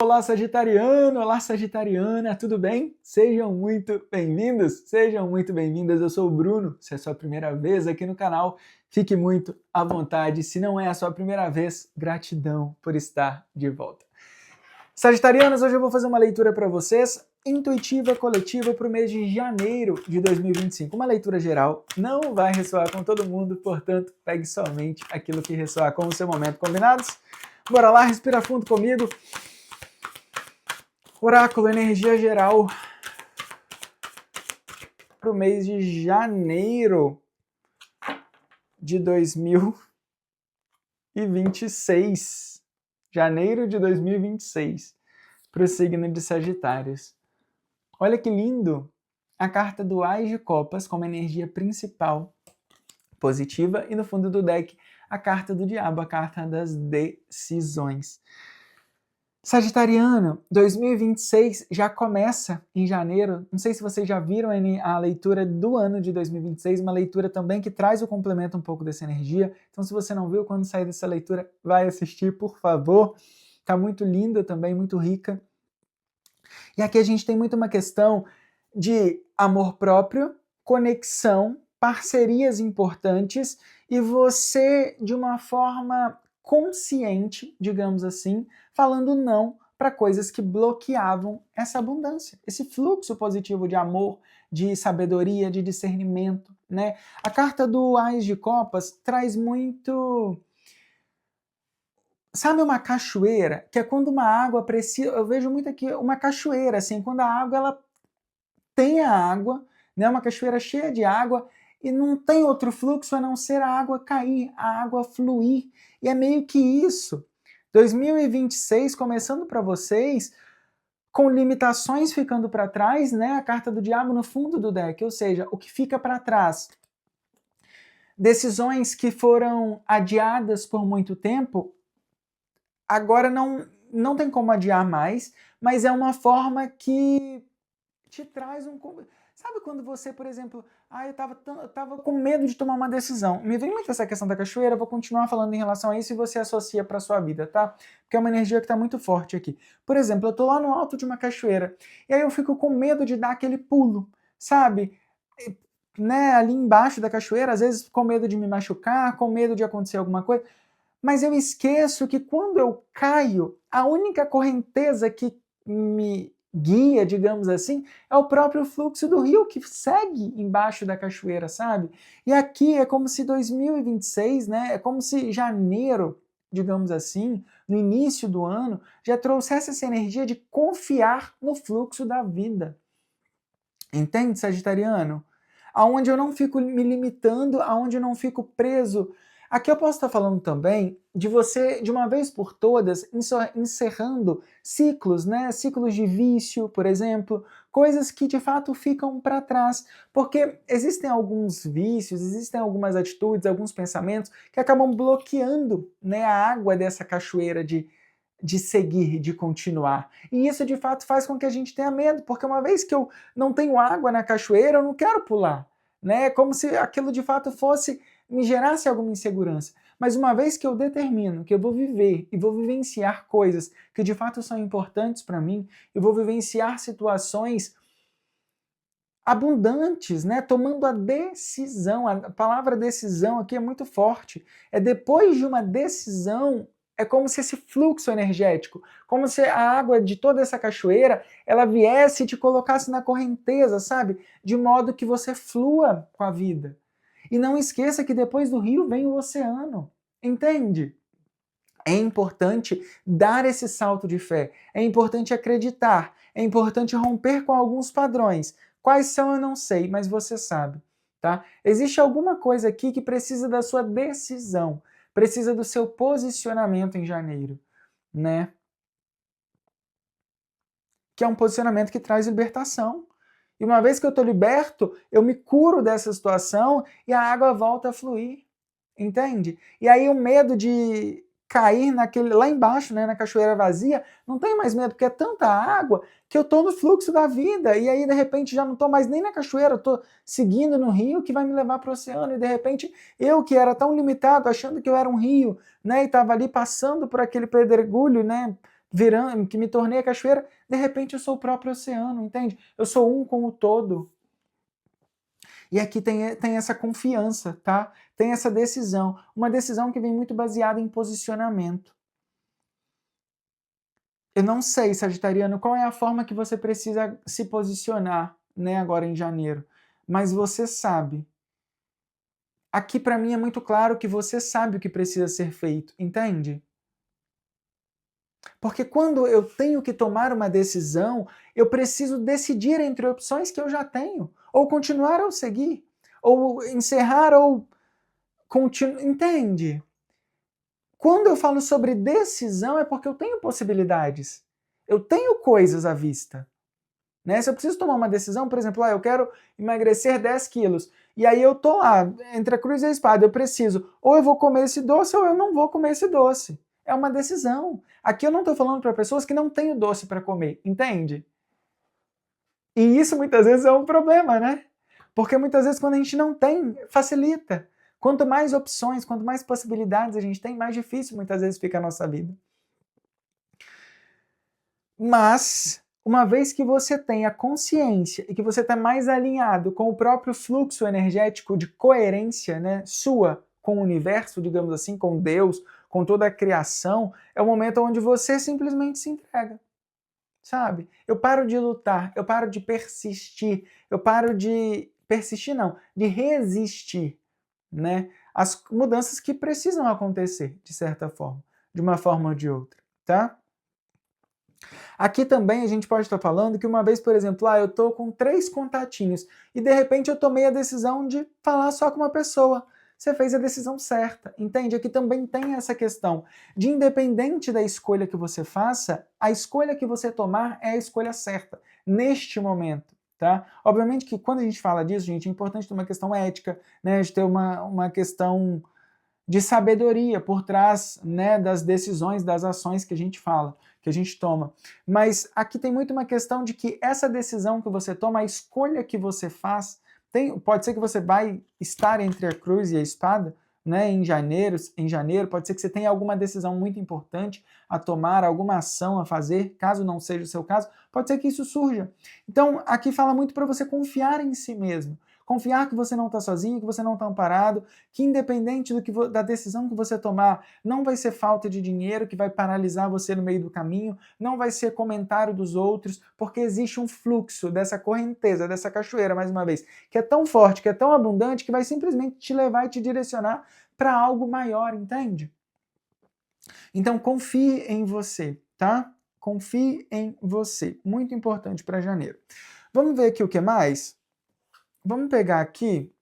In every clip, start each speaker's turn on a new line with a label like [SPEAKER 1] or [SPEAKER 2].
[SPEAKER 1] Olá, Sagitariano! Olá, Sagitariana! Tudo bem? Sejam muito bem-vindos! Sejam muito bem-vindas! Eu sou o Bruno. Se é a sua primeira vez aqui no canal, fique muito à vontade. Se não é a sua primeira vez, gratidão por estar de volta. Sagitarianos, hoje eu vou fazer uma leitura para vocês, intuitiva coletiva para o mês de janeiro de 2025. Uma leitura geral, não vai ressoar com todo mundo, portanto, pegue somente aquilo que ressoar com o seu momento. Combinados? Bora lá, respira fundo comigo. Oráculo, energia geral para o mês de janeiro de 2026. Janeiro de 2026, para o signo de Sagitários. Olha que lindo! A carta do Ás de Copas como energia principal, positiva, e no fundo do deck, a carta do Diabo, a carta das decisões. Sagitariano, 2026 já começa em janeiro. Não sei se vocês já viram a leitura do ano de 2026, uma leitura também que traz o complemento um pouco dessa energia. Então, se você não viu, quando sair dessa leitura, vai assistir, por favor. Tá muito linda também, muito rica. E aqui a gente tem muito uma questão de amor próprio, conexão, parcerias importantes e você, de uma forma consciente, digamos assim, falando não para coisas que bloqueavam essa abundância, esse fluxo positivo de amor, de sabedoria, de discernimento, né? A carta do Ás de Copas traz muito... Sabe uma cachoeira? Que é quando uma água precisa... Eu vejo muito aqui uma cachoeira, assim, quando a água, ela tem a água, né? Uma cachoeira cheia de água, e não tem outro fluxo a não ser a água cair, a água fluir. E é meio que isso. 2026 começando para vocês, com limitações ficando para trás, né? A carta do Diabo no fundo do deck, ou seja, o que fica para trás. Decisões que foram adiadas por muito tempo, agora não tem como adiar mais, mas é uma forma que te traz um... Sabe quando você, por exemplo, eu tava com medo de tomar uma decisão. Me vem muito essa questão da cachoeira, eu vou continuar falando em relação a isso e você associa para sua vida, tá? Porque é uma energia que está muito forte aqui. Por exemplo, eu tô lá no alto de uma cachoeira, e aí eu fico com medo de dar aquele pulo, sabe? Né, ali embaixo da cachoeira, às vezes com medo de me machucar, com medo de acontecer alguma coisa, mas eu esqueço que quando eu caio, a única correnteza que me guia, digamos assim, é o próprio fluxo do rio que segue embaixo da cachoeira, sabe? E aqui é como se 2026, né, é como se janeiro, digamos assim, no início do ano, já trouxesse essa energia de confiar no fluxo da vida. Entende, Sagitariano? Aonde eu não fico me limitando, aonde eu não fico preso. Aqui eu posso estar falando também de você, de uma vez por todas, encerrando ciclos, né? Ciclos de vício, por exemplo, coisas que de fato ficam para trás. Porque existem alguns vícios, existem algumas atitudes, alguns pensamentos que acabam bloqueando, né, a água dessa cachoeira de seguir, de continuar. E isso de fato faz com que a gente tenha medo, porque uma vez que eu não tenho água na cachoeira, eu não quero pular. Né? É como se aquilo de fato fosse, me gerasse alguma insegurança. Mas uma vez que eu determino que eu vou viver e vou vivenciar coisas que de fato são importantes para mim, eu vou vivenciar situações abundantes, né? Tomando a decisão. A palavra decisão aqui é muito forte. É depois de uma decisão, é como se esse fluxo energético, como se a água de toda essa cachoeira, ela viesse e te colocasse na correnteza, sabe? De modo que você flua com a vida. E não esqueça que depois do rio vem o oceano, entende? É importante dar esse salto de fé, é importante acreditar, é importante romper com alguns padrões. Quais são eu não sei, mas você sabe, tá? Existe alguma coisa aqui que precisa da sua decisão, precisa do seu posicionamento em janeiro, né? Que é um posicionamento que traz libertação. E uma vez que eu estou liberto, eu me curo dessa situação e a água volta a fluir, entende? E aí o medo de cair lá embaixo, né, na cachoeira vazia, não tem mais medo, porque é tanta água que eu estou no fluxo da vida, e aí de repente já não estou mais nem na cachoeira, eu estou seguindo no rio que vai me levar para o oceano, e de repente eu que era tão limitado, achando que eu era um rio, né, e estava ali passando por aquele pedregulho, né, virando, que me tornei a cachoeira, de repente eu sou o próprio oceano, entende? Eu sou um com o todo. E aqui tem essa confiança, tá? Tem essa decisão. Uma decisão que vem muito baseada em posicionamento. Eu não sei, Sagitariano, qual é a forma que você precisa se posicionar, né, agora em janeiro. Mas você sabe. Aqui para mim é muito claro que você sabe o que precisa ser feito, entende? Porque quando eu tenho que tomar uma decisão, eu preciso decidir entre opções que eu já tenho. Ou continuar ou seguir. Ou encerrar ou continuar. Entende? Quando eu falo sobre decisão, é porque eu tenho possibilidades. Eu tenho coisas à vista. Né? Se eu preciso tomar uma decisão, por exemplo, eu quero emagrecer 10 quilos, e aí eu tô lá, entre a cruz e a espada, eu preciso, ou eu vou comer esse doce, ou eu não vou comer esse doce. É uma decisão. Aqui eu não estou falando para pessoas que não têm o doce para comer, entende? E isso muitas vezes é um problema, né? Porque muitas vezes quando a gente não tem, facilita. Quanto mais opções, quanto mais possibilidades a gente tem, mais difícil muitas vezes fica a nossa vida. Mas, uma vez que você tem a consciência e que você está mais alinhado com o próprio fluxo energético de coerência, né, sua com o universo, digamos assim, com Deus, com toda a criação, é o momento onde você simplesmente se entrega. Sabe? Eu paro de lutar, eu paro de persistir, eu paro de persistir não, de resistir, né? As mudanças que precisam acontecer, de certa forma, de uma forma ou de outra, tá? Aqui também a gente pode estar falando que uma vez, por exemplo, eu estou com 3 contatinhos e de repente eu tomei a decisão de falar só com uma pessoa. Você fez a decisão certa, entende? Aqui também tem essa questão de independente da escolha que você faça, a escolha que você tomar é a escolha certa, neste momento, tá? Obviamente que quando a gente fala disso, gente, é importante ter uma questão ética, né? De ter uma questão de sabedoria por trás, né, das decisões, das ações que a gente fala, que a gente toma. Mas aqui tem muito uma questão de que essa decisão que você toma, a escolha que você faz, pode ser que você vai estar entre a cruz e a espada, né, em janeiro, pode ser que você tenha alguma decisão muito importante a tomar, alguma ação a fazer, caso não seja o seu caso, pode ser que isso surja. Então, aqui fala muito para você confiar em si mesmo. Confiar que você não está sozinho, que você não está amparado, que independente da decisão que você tomar, não vai ser falta de dinheiro que vai paralisar você no meio do caminho, não vai ser comentário dos outros, porque existe um fluxo dessa correnteza, dessa cachoeira, mais uma vez, que é tão forte, que é tão abundante, que vai simplesmente te levar e te direcionar para algo maior, entende? Então confie em você, tá? Confie em você. Muito importante para janeiro. Vamos ver aqui o que mais? Vamos pegar aqui.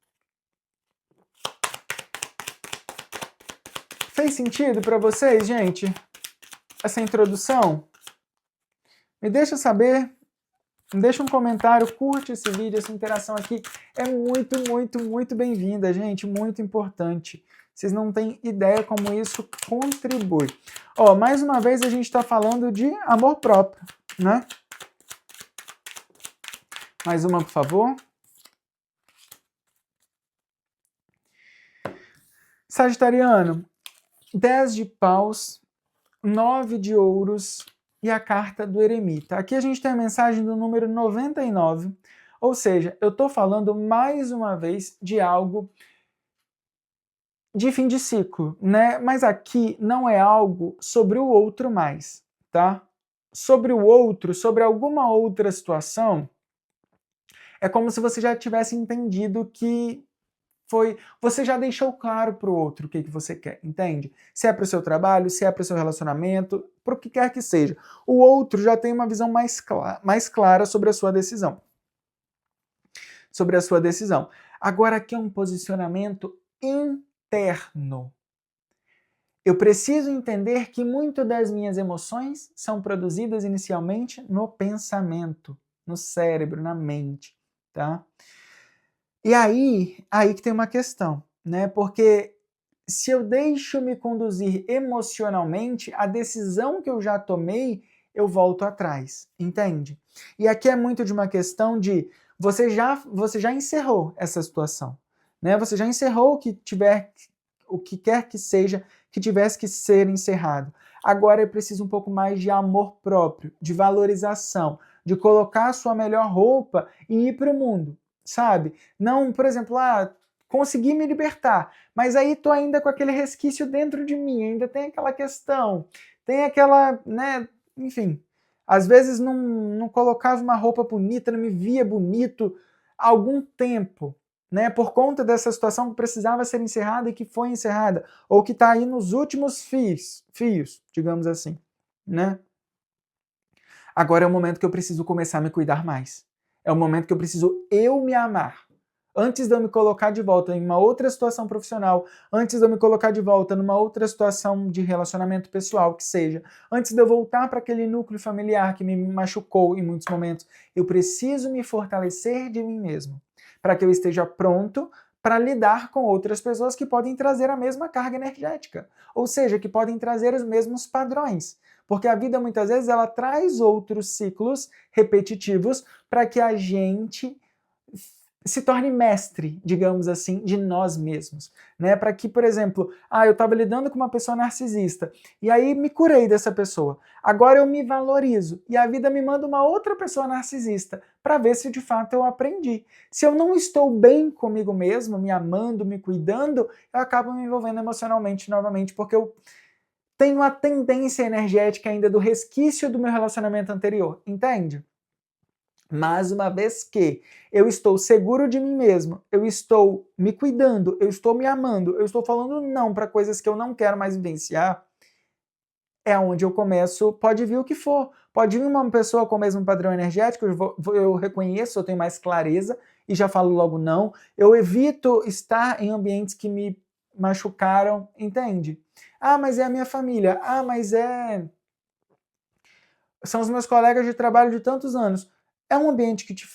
[SPEAKER 1] Fez sentido para vocês, gente? Essa introdução? Me deixa saber. Me deixa um comentário, curte esse vídeo, essa interação aqui é muito, muito, muito bem-vinda, gente, muito importante. Vocês não têm ideia como isso contribui. Ó, mais uma vez a gente está falando de amor próprio, né? Mais uma, por favor. Sagitariano, 10 de paus, 9 de ouros e a carta do eremita. Aqui a gente tem a mensagem do número 99, ou seja, eu estou falando mais uma vez de algo de fim de ciclo, né? Mas aqui não é algo sobre o outro mais, tá? Sobre o outro, sobre alguma outra situação, é como se você já tivesse entendido que você já deixou claro para o outro o que você quer, entende? Se é para o seu trabalho, se é para o seu relacionamento, para o que quer que seja. O outro já tem uma visão mais clara sobre a sua decisão. Sobre a sua decisão. Agora aqui é um posicionamento interno. Eu preciso entender que muito das minhas emoções são produzidas inicialmente no pensamento, no cérebro, na mente, tá? E aí que tem uma questão, né? Porque se eu deixo me conduzir emocionalmente, a decisão que eu já tomei, eu volto atrás, entende? E aqui é muito de uma questão de você já encerrou essa situação, né? Você já encerrou o que tiver o que quer que seja que tivesse que ser encerrado. Agora é preciso um pouco mais de amor próprio, de valorização, de colocar a sua melhor roupa e ir para o mundo, sabe? Não, por exemplo, consegui me libertar, mas aí tô ainda com aquele resquício dentro de mim, ainda tem aquela questão, tem aquela, né, enfim. Às vezes não colocava uma roupa bonita, não me via bonito há algum tempo, né, por conta dessa situação que precisava ser encerrada e que foi encerrada, ou que está aí nos últimos fios, digamos assim, né? Agora é o momento que eu preciso começar a me cuidar mais. É o momento que eu preciso eu me amar. Antes de eu me colocar de volta em uma outra situação profissional, antes de eu me colocar de volta numa outra situação de relacionamento pessoal, que seja, antes de eu voltar para aquele núcleo familiar que me machucou em muitos momentos, eu preciso me fortalecer de mim mesmo, para que eu esteja pronto para lidar com outras pessoas que podem trazer a mesma carga energética, ou seja, que podem trazer os mesmos padrões. Porque a vida muitas vezes ela traz outros ciclos repetitivos para que a gente se torne mestre, digamos assim, de nós mesmos, né? Para que, por exemplo, eu estava lidando com uma pessoa narcisista e aí me curei dessa pessoa. Agora eu me valorizo e a vida me manda uma outra pessoa narcisista para ver se de fato eu aprendi. Se eu não estou bem comigo mesmo, me amando, me cuidando, eu acabo me envolvendo emocionalmente novamente, porque eu tenho a tendência energética ainda do resquício do meu relacionamento anterior, entende? Mas uma vez que eu estou seguro de mim mesmo, eu estou me cuidando, eu estou me amando, eu estou falando não para coisas que eu não quero mais vivenciar, é onde eu começo, pode vir o que for. Pode vir uma pessoa com o mesmo padrão energético, eu reconheço, eu tenho mais clareza e já falo logo não. Eu evito estar em ambientes que me machucaram, entende? Mas é a minha família. Mas são os meus colegas de trabalho de tantos anos. É um ambiente que te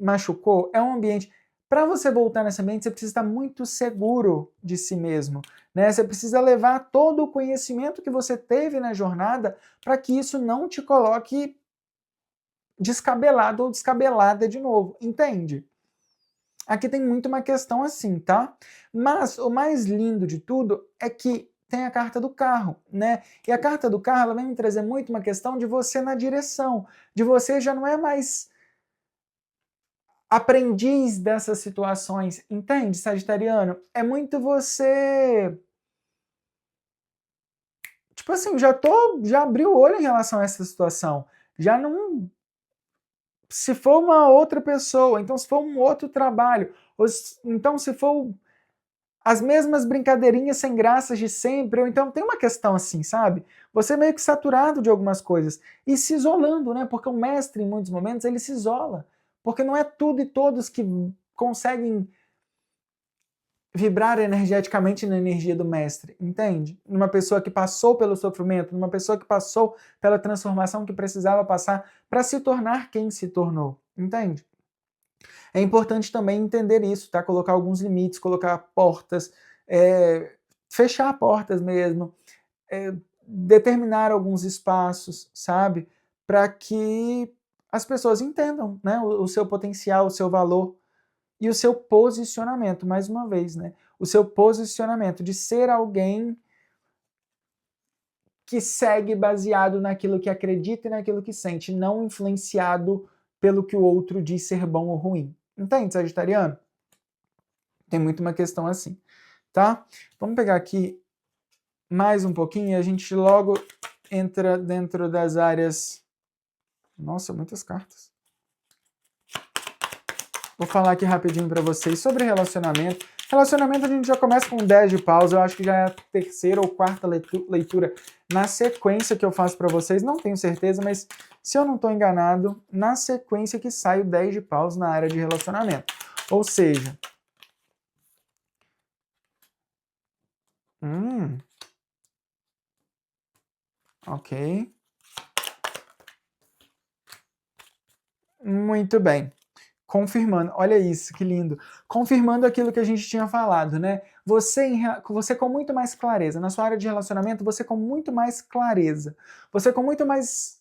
[SPEAKER 1] machucou? É um ambiente... Para você voltar nesse ambiente, você precisa estar muito seguro de si mesmo, né? Você precisa levar todo o conhecimento que você teve na jornada para que isso não te coloque descabelado ou descabelada de novo, entende? Aqui tem muito uma questão assim, tá? Mas o mais lindo de tudo é que tem a carta do carro, né? E a carta do carro, ela vem me trazer muito uma questão de você na direção, de você já não é mais aprendiz dessas situações, entende, Sagitariano? É muito você... Tipo assim, já abri o olho em relação a essa situação. Já não... Se for uma outra pessoa, então se for um outro trabalho, então se for as mesmas brincadeirinhas sem graças de sempre, ou então tem uma questão assim, sabe? Você meio que saturado de algumas coisas e se isolando, né? Porque o mestre, em muitos momentos, ele se isola. Porque não é tudo e todos que conseguem vibrar energeticamente na energia do mestre, entende? Numa pessoa que passou pelo sofrimento, numa pessoa que passou pela transformação que precisava passar para se tornar quem se tornou, entende? É importante também entender isso, tá? Colocar alguns limites, colocar portas, fechar portas mesmo, determinar alguns espaços, sabe? Para que as pessoas entendam, né? O seu potencial, o seu valor e o seu posicionamento, mais uma vez, né? O seu posicionamento de ser alguém que segue baseado naquilo que acredita e naquilo que sente, não influenciado pelo que o outro diz ser bom ou ruim. Entende, Sagitariano? Tem muito uma questão assim, tá? Vamos pegar aqui mais um pouquinho e a gente logo entra dentro das áreas... Nossa, muitas cartas. Vou falar aqui rapidinho para vocês sobre relacionamento. Relacionamento a gente já começa com 10 de paus, eu acho que já é a terceira ou quarta leitura na sequência que eu faço para vocês, não tenho certeza, mas se eu não estou enganado, na sequência que sai o 10 de paus na área de relacionamento. Ou seja... ok. Muito bem. Confirmando, olha isso, que lindo. Confirmando aquilo que a gente tinha falado, né? Você com muito mais clareza. Na sua área de relacionamento, você com muito mais clareza. Você com muito mais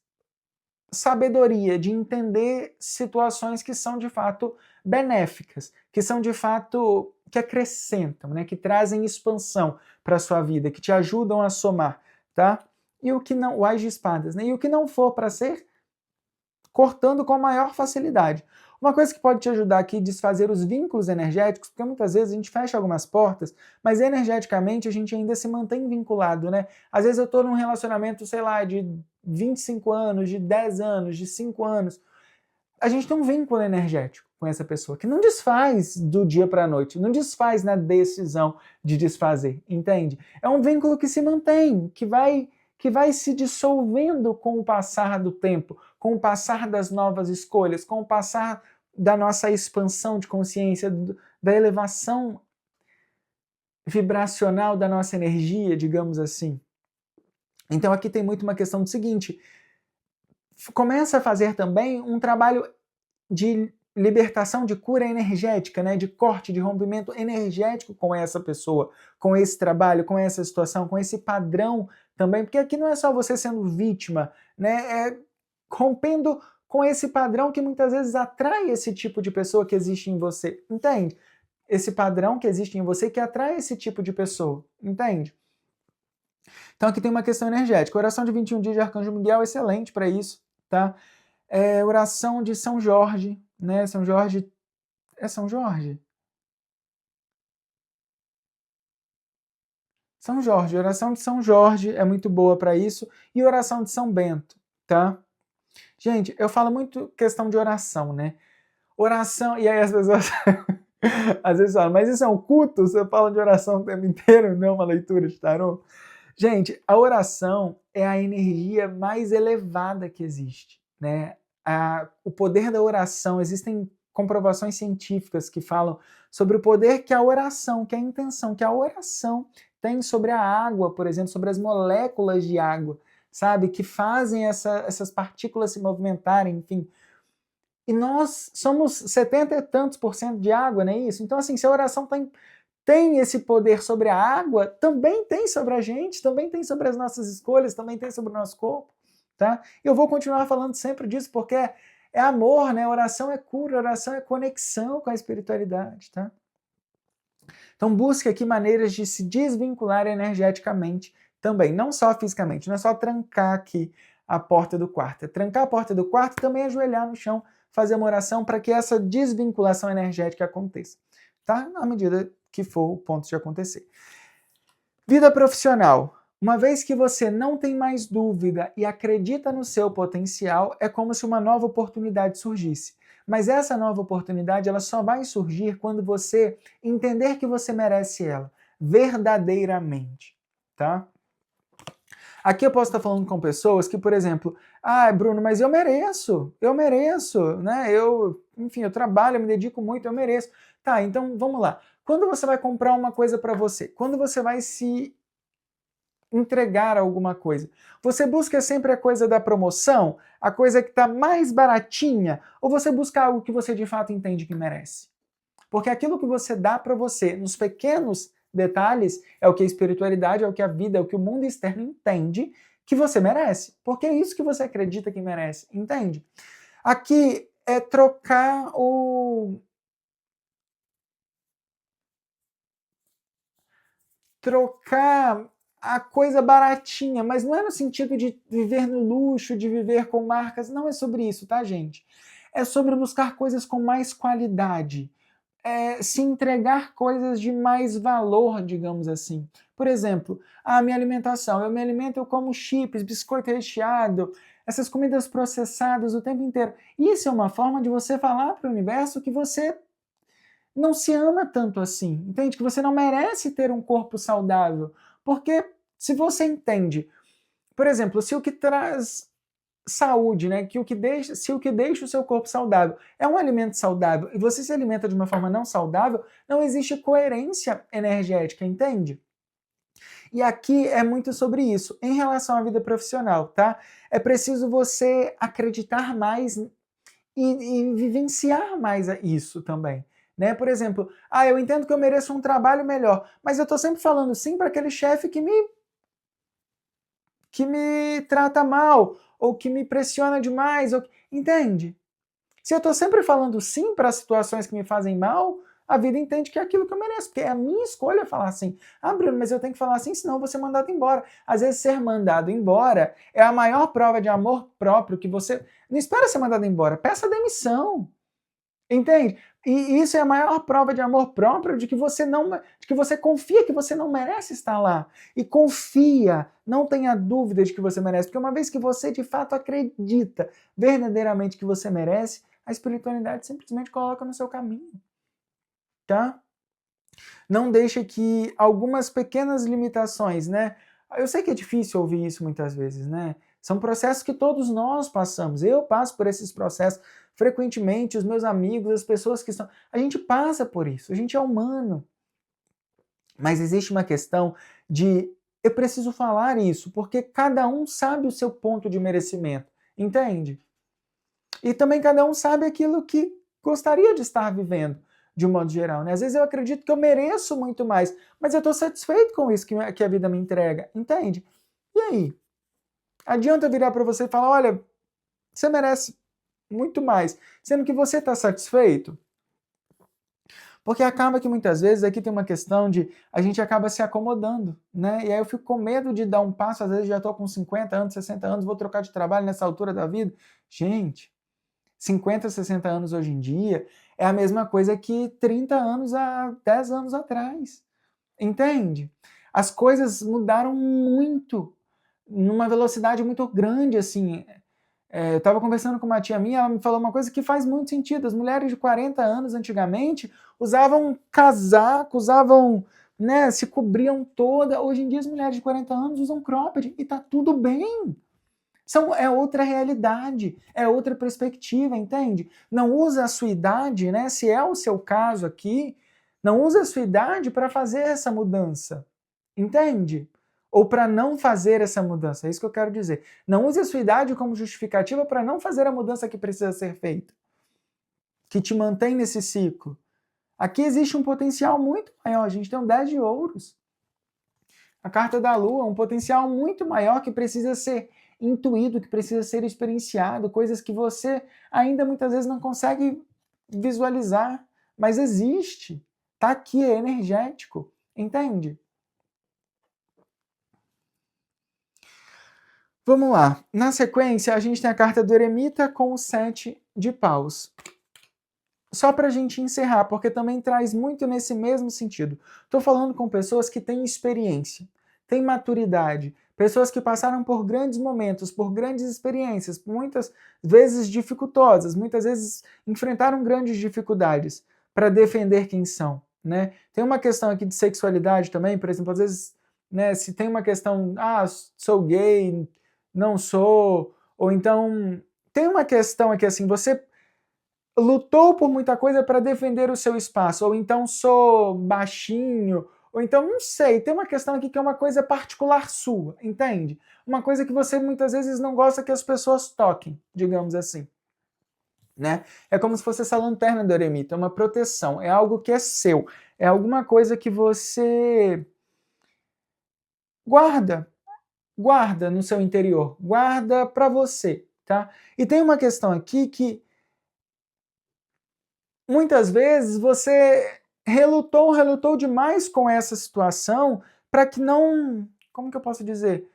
[SPEAKER 1] sabedoria, de entender situações que são de fato benéficas, que são de fato que acrescentam, né, que trazem expansão para a sua vida, que te ajudam a somar, tá? E o que não, o Ás de Espadas, né? E o que não for para ser, cortando com maior facilidade. Uma coisa que pode te ajudar aqui a desfazer os vínculos energéticos, porque muitas vezes a gente fecha algumas portas, mas energeticamente a gente ainda se mantém vinculado, né? Às vezes eu estou num relacionamento, sei lá, de 25 anos, de 10 anos, de 5 anos. A gente tem um vínculo energético com essa pessoa que não desfaz do dia para a noite, não desfaz na decisão de desfazer, entende? É um vínculo que se mantém, que vai se dissolvendo com o passar do tempo, com o passar das novas escolhas, com o passar da nossa expansão de consciência, da elevação vibracional da nossa energia, digamos assim. Então aqui tem muito uma questão do seguinte: começa a fazer também um trabalho de libertação, de cura energética, né? De corte, de rompimento energético com essa pessoa, com esse trabalho, com essa situação, com esse padrão também, porque aqui não é só você sendo vítima, né? É rompendo com esse padrão que muitas vezes atrai esse tipo de pessoa que existe em você, entende? Esse padrão que existe em você que atrai esse tipo de pessoa, entende? Então aqui tem uma questão energética. A oração de 21 dias de Arcanjo Miguel é excelente para isso, tá? Oração de São Jorge, né? São Jorge. É São Jorge? São Jorge. Oração de São Jorge é muito boa para isso. E oração de São Bento, tá? Gente, eu falo muito questão de oração, né? Oração. E aí as pessoas às vezes falam, mas isso é um culto? Você fala de oração o tempo inteiro, não uma leitura de tarô? Gente, a oração é a energia mais elevada que existe, né? O poder da oração, existem comprovações científicas que falam sobre o poder que a oração, que a intenção, que a oração tem sobre a água, por exemplo, sobre as moléculas de água, sabe? Que fazem essas partículas se movimentarem, enfim. E nós somos 70 e tantos por cento de água, não é isso? Então, assim, se a oração tem esse poder sobre a água, também tem sobre a gente, também tem sobre as nossas escolhas, também tem sobre o nosso corpo, tá? Eu vou continuar falando sempre disso, porque é amor, né? Oração é cura, oração é conexão com a espiritualidade, tá? Então busque aqui maneiras de se desvincular energeticamente também, não só fisicamente, não é só trancar aqui a porta do quarto, é trancar a porta do quarto e também ajoelhar no chão, fazer uma oração para que essa desvinculação energética aconteça, tá? À medida que for o ponto de acontecer. Vida profissional. Uma vez que você não tem mais dúvida e acredita no seu potencial, é como se uma nova oportunidade surgisse. Mas essa nova oportunidade ela só vai surgir quando você entender que você merece ela, verdadeiramente, tá? Aqui eu posso estar falando com pessoas que, por exemplo, Bruno, mas eu mereço, né? Enfim, eu trabalho, eu me dedico muito, eu mereço. Tá, então vamos lá. Quando você vai comprar uma coisa para você, quando você vai se entregar alguma coisa, você busca sempre a coisa da promoção, a coisa que está mais baratinha, ou você busca algo que você de fato entende que merece? Porque aquilo que você dá para você nos pequenos detalhes é o que a espiritualidade, é o que a vida, é o que o mundo externo entende que você merece. Porque é isso que você acredita que merece, entende? Aqui é trocar a coisa baratinha, mas não é no sentido de viver no luxo, de viver com marcas, não é sobre isso, tá, gente? É sobre buscar coisas com mais qualidade, se entregar coisas de mais valor, digamos assim. Por exemplo, a minha alimentação, eu como chips, biscoito recheado, essas comidas processadas o tempo inteiro. Isso é uma forma de você falar para o universo que você não se ama tanto assim, entende? Que você não merece ter um corpo saudável. Porque se você entende, por exemplo, se o que traz saúde, né, se o que deixa o seu corpo saudável é um alimento saudável e você se alimenta de uma forma não saudável, não existe coerência energética, entende? E aqui é muito sobre isso. Em relação à vida profissional, tá? É preciso você acreditar mais e vivenciar mais isso também. Né? Por exemplo, eu entendo que eu mereço um trabalho melhor, mas eu estou sempre falando sim para aquele chefe que me trata mal, ou que me pressiona demais, entende? Se eu estou sempre falando sim para situações que me fazem mal, a vida entende que é aquilo que eu mereço, porque é a minha escolha falar assim. Ah, Bruno, mas eu tenho que falar assim, senão eu vou ser mandado embora. Às vezes, ser mandado embora é a maior prova de amor próprio que você... Não espera ser mandado embora, peça demissão. Entende? E isso é a maior prova de amor próprio de que você não, de que você confia que você não merece estar lá. E confia, não tenha dúvida de que você merece, porque uma vez que você de fato acredita verdadeiramente que você merece, a espiritualidade simplesmente coloca no seu caminho. Tá? Não deixe que algumas pequenas limitações, né? Eu sei que é difícil ouvir isso muitas vezes, né? São processos que todos nós passamos. Eu passo por esses processos frequentemente, os meus amigos, as pessoas que estão... A gente passa por isso, a gente é humano. Mas existe uma questão de... Eu preciso falar isso, porque cada um sabe o seu ponto de merecimento, entende? E também cada um sabe aquilo que gostaria de estar vivendo, de um modo geral, né? Às vezes eu acredito que eu mereço muito mais, mas eu estou satisfeito com isso que a vida me entrega, entende? E aí? Adianta eu virar para você e falar, olha, você merece muito mais, sendo que você está satisfeito? Porque acaba que muitas vezes aqui tem uma questão de a gente acaba se acomodando, né? E aí eu fico com medo de dar um passo, às vezes já estou com 50 anos, 60 anos, vou trocar de trabalho nessa altura da vida. Gente, 50, 60 anos hoje em dia é a mesma coisa que 30 anos há 10 anos atrás. Entende? As coisas mudaram muito, numa velocidade muito grande, assim. Eu estava conversando com uma tia minha, ela me falou uma coisa que faz muito sentido. As mulheres de 40 anos antigamente usavam casaco, usavam, né, se cobriam toda. Hoje em dia as mulheres de 40 anos usam cropped e tá tudo bem. É outra realidade, é outra perspectiva, entende? Não usa a sua idade, né? Se é o seu caso aqui, não usa a sua idade para fazer essa mudança, entende? Ou para não fazer essa mudança, é isso que eu quero dizer. Não use a sua idade como justificativa para não fazer a mudança que precisa ser feita, que te mantém nesse ciclo. Aqui existe um potencial muito maior, a gente tem um 10 de ouros. A carta da lua, um potencial muito maior que precisa ser intuído, que precisa ser experienciado, coisas que você ainda muitas vezes não consegue visualizar, mas existe. Tá aqui, é energético, entende? Vamos lá. Na sequência, a gente tem a carta do eremita com o 7 de paus. Só para a gente encerrar, porque também traz muito nesse mesmo sentido. Estou falando com pessoas que têm experiência, têm maturidade, pessoas que passaram por grandes momentos, por grandes experiências, muitas vezes dificultosas, muitas vezes enfrentaram grandes dificuldades para defender quem são, né? Tem uma questão aqui de sexualidade também, por exemplo, às vezes, né, se tem uma questão, sou gay, não sou, ou então tem uma questão aqui assim, você lutou por muita coisa para defender o seu espaço, ou então sou baixinho, ou então não sei, tem uma questão aqui que é uma coisa particular sua, entende? Uma coisa que você muitas vezes não gosta que as pessoas toquem, digamos assim. Né? É como se fosse essa lanterna do eremita, é uma proteção, é algo que é seu, é alguma coisa que você guarda, guarda no seu interior, guarda para você, tá? E tem uma questão aqui que muitas vezes você relutou demais com essa situação para que não, como que eu posso dizer?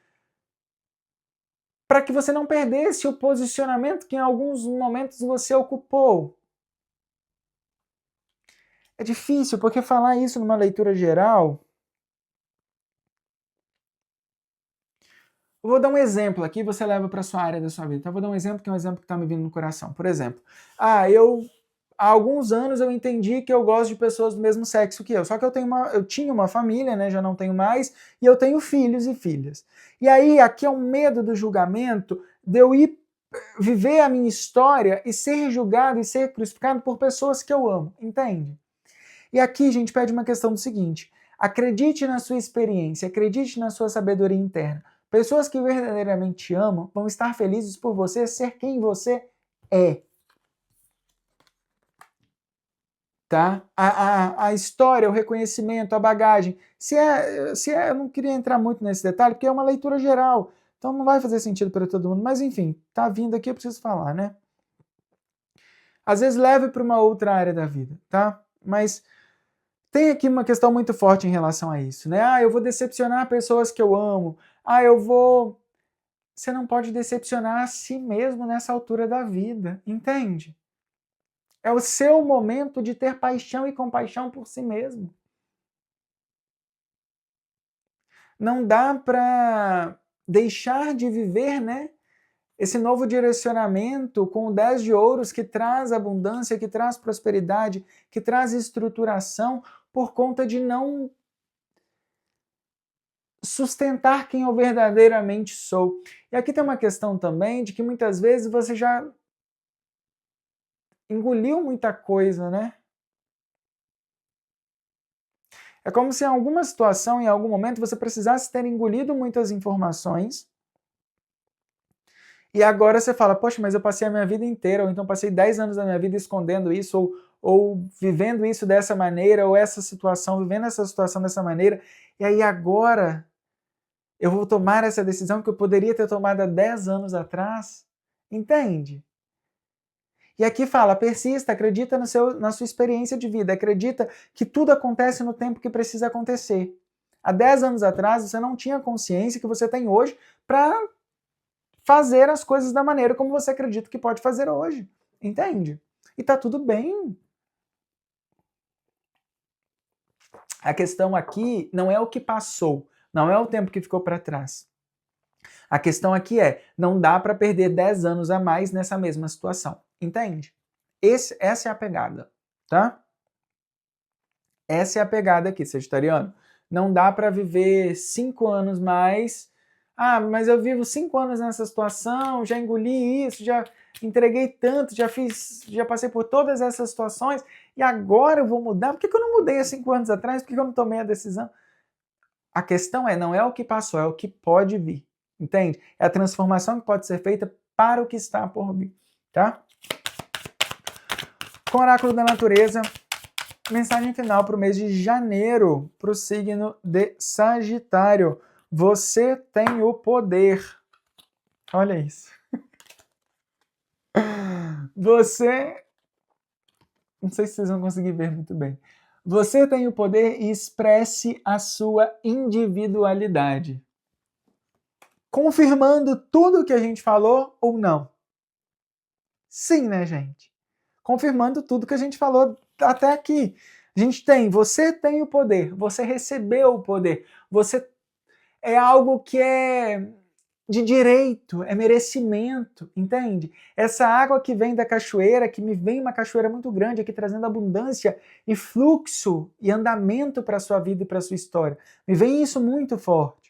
[SPEAKER 1] Para que você não perdesse o posicionamento que em alguns momentos você ocupou. É difícil, porque falar isso numa leitura geral... Eu vou dar um exemplo aqui, você leva para sua área da sua vida. Então, eu vou dar um exemplo que é um exemplo que está me vindo no coração. Por exemplo, há alguns anos eu entendi que eu gosto de pessoas do mesmo sexo que eu. Só que eu tinha uma família, né, já não tenho mais, e eu tenho filhos e filhas. E aí, aqui é um medo do julgamento, de eu ir viver a minha história e ser julgado e ser crucificado por pessoas que eu amo, entende? E aqui a gente pede uma questão do seguinte: acredite na sua experiência, acredite na sua sabedoria interna. Pessoas que verdadeiramente te amam vão estar felizes por você ser quem você é. Tá? A história, o reconhecimento, a bagagem. Eu não queria entrar muito nesse detalhe, porque é uma leitura geral. Então não vai fazer sentido para todo mundo, mas enfim, tá vindo aqui, eu preciso falar, né? Às vezes leve para uma outra área da vida, tá? Mas tem aqui uma questão muito forte em relação a isso, né? Ah, eu vou decepcionar pessoas que eu amo. Ah, eu vou... Você não pode decepcionar a si mesmo nessa altura da vida, entende? É o seu momento de ter paixão e compaixão por si mesmo. Não dá para deixar de viver, né? Esse novo direcionamento com o 10 de ouros que traz abundância, que traz prosperidade, que traz estruturação, por conta de não sustentar quem eu verdadeiramente sou. E aqui tem uma questão também de que muitas vezes você já engoliu muita coisa, né? É como se em alguma situação, em algum momento, você precisasse ter engolido muitas informações e agora você fala, poxa, mas eu passei a minha vida inteira, ou então passei 10 anos da minha vida escondendo isso, ou vivendo isso dessa maneira, ou essa situação, vivendo essa situação dessa maneira, e aí agora eu vou tomar essa decisão que eu poderia ter tomado há 10 anos atrás? Entende? E aqui fala, persista, acredita na sua experiência de vida, acredita que tudo acontece no tempo que precisa acontecer. Há 10 anos atrás, você não tinha a consciência que você tem hoje para fazer as coisas da maneira como você acredita que pode fazer hoje. Entende? E tá tudo bem. A questão aqui não é o que passou, não é o tempo que ficou para trás. A questão aqui é, não dá para perder 10 anos a mais nessa mesma situação. Entende? Essa é a pegada, tá? Essa é a pegada aqui, sagitariano. Não dá para viver 5 anos mais. Ah, mas eu vivo 5 anos nessa situação, já engoli isso, já entreguei tanto, já passei por todas essas situações e agora eu vou mudar. Por que eu não mudei há 5 anos atrás? Por que eu não tomei a decisão? A questão é, não é o que passou, é o que pode vir. Entende? É a transformação que pode ser feita para o que está por vir, tá? Com o oráculo da natureza, mensagem final para o mês de janeiro, para o signo de Sagitário. Você tem o poder. Olha isso. Você... Não sei se vocês vão conseguir ver muito bem. Você tem o poder e expresse a sua individualidade. Confirmando tudo o que a gente falou ou não? Sim, né, gente? Confirmando tudo que a gente falou até aqui. A gente tem, você tem o poder, você recebeu o poder, você é algo que é de direito, é merecimento, entende? Essa água que vem da cachoeira, que me vem uma cachoeira muito grande aqui trazendo abundância e fluxo e andamento para a sua vida e para a sua história. Me vem isso muito forte.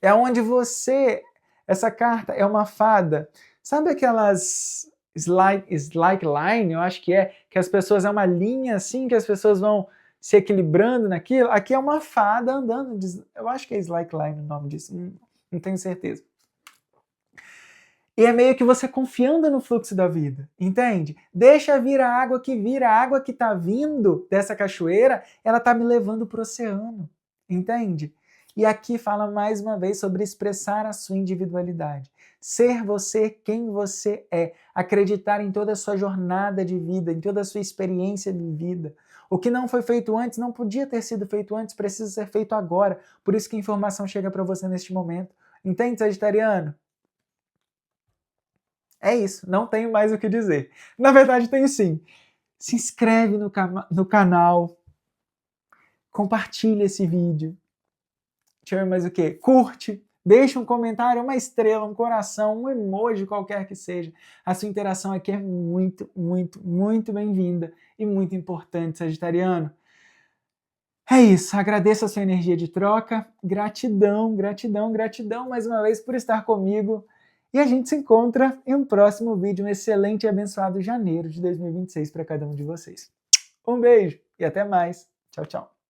[SPEAKER 1] É onde você, essa carta é uma fada. Sabe aquelas slackline, eu acho que as pessoas, é uma linha assim, que as pessoas vão se equilibrando naquilo? Aqui é uma fada andando, eu acho que é slackline o nome disso, não tenho certeza. E é meio que você confiando no fluxo da vida, entende? Deixa vir a água que vir, a água que está vindo dessa cachoeira, ela está me levando para o oceano, entende? E aqui fala mais uma vez sobre expressar a sua individualidade. Ser você quem você é. Acreditar em toda a sua jornada de vida, em toda a sua experiência de vida. O que não foi feito antes, não podia ter sido feito antes, precisa ser feito agora. Por isso que a informação chega para você neste momento. Entende, sagitariano? É isso, não tenho mais o que dizer. Na verdade, tenho sim. Se inscreve no canal, compartilha esse vídeo. Deixa eu ver mais o que? Curte, deixa um comentário, uma estrela, um coração, um emoji, qualquer que seja. A sua interação aqui é muito, muito, muito bem-vinda e muito importante, sagitariano. É isso, agradeço a sua energia de troca, gratidão, gratidão, gratidão mais uma vez por estar comigo e a gente se encontra em um próximo vídeo, um excelente e abençoado janeiro de 2026 para cada um de vocês. Um beijo e até mais. Tchau, tchau.